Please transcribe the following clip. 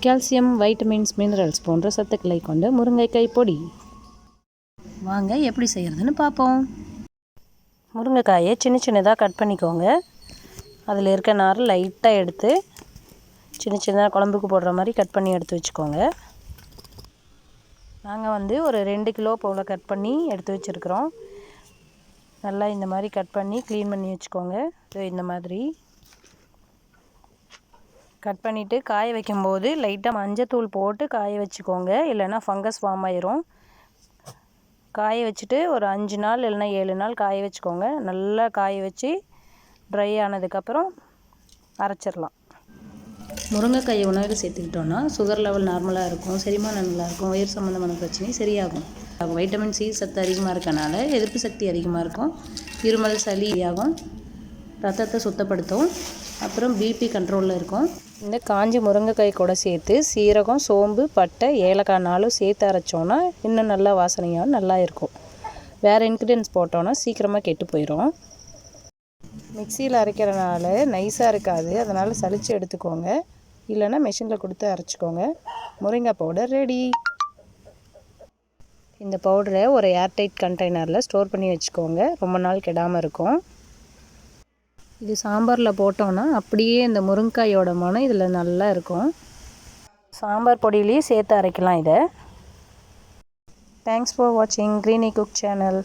Calcium, vitamins, minerals போன்ற சத்துக்களை கொண்ட முருங்கைக்காய் பொடி. வாங்க எப்படி செய்கிறதுன்னு பார்ப்போம். முருங்கைக்காயை சின்ன சின்னதாக கட் பண்ணிக்கோங்க. அதில் இருக்க நார் லைட்டாக எடுத்து சின்ன சின்னதாக குழம்புக்கு போடுற மாதிரி கட் பண்ணி எடுத்து வச்சுக்கோங்க. நாங்கள் ஒரு 2 கிலோ போல் கட் பண்ணி எடுத்து வச்சுருக்குறோம். நல்லா இந்த மாதிரி கட் பண்ணி க்ளீன் பண்ணி வச்சுக்கோங்க. இந்த மாதிரி கட் பண்ணிவிட்டு காய வைக்கும்போது லைட்டாக மஞ்சத்தூள் போட்டு காய வச்சுக்கோங்க, இல்லைன்னா ஃபங்கஸ் ஃபார்ம் ஆயிரும். காய வச்சுட்டு ஒரு 5 நாள் இல்லைன்னா 7 நாள் காய வச்சுக்கோங்க. நல்லா காய வச்சு ட்ரை ஆனதுக்கப்புறம் அரைச்சிடலாம். முருங்கைக்காயை உணவில் சேர்த்துக்கிட்டோன்னா சுகர் லெவல் நார்மலாக இருக்கும், செரிமானம் நல்லாயிருக்கும், வயிறு சம்மந்தமான பிரச்சனையும் சரியாகும். வைட்டமின் சி சத்து அதிகமாக இருக்கனால எதிர்ப்பு சக்தி அதிகமாக இருக்கும். இருமல், சளி ஆகும், ரத்தத்தை சுத்தப்படுத்தும், அப்புறம் பிபி கண்ட்ரோலில் இருக்கும். இந்த காஞ்சி முருங்கைக்காய் கூட சேர்த்து சீரகம், சோம்பு, பட்டை, ஏலக்காய் 4 சேர்த்து அரைச்சோன்னா இன்னும் நல்லா வாசனையாக நல்லா இருக்கும். வேறு இன்க்ரீடியன்ஸ் போட்டோன்னா சீக்கிரமாக கெட்டு போயிடும். மிக்சியில் அரைக்கிறனால நைஸாக இருக்காது, அதனால் சலித்து எடுத்துக்கோங்க, இல்லைன்னா மெஷினில் கொடுத்து அரைச்சிக்கோங்க. முருங்கைக்காய் பவுடர் ரெடி. இந்த பவுடரை ஒரு ஏர்டைட் கண்டெய்னரில் ஸ்டோர் பண்ணி வச்சுக்கோங்க, ரொம்ப நாள் கெடாமல் இருக்கும். இது சாம்பாரில் போட்டோன்னா அப்படியே இந்த முருங்கைக்காயோட மனம் இதில் நல்லா இருக்கும். சாம்பார் பொடியிலையும் சேர்த்து அரைக்கலாம் இதை. தேங்க்ஸ் ஃபார் வாட்சிங் கிரீனி குக் சேனல்.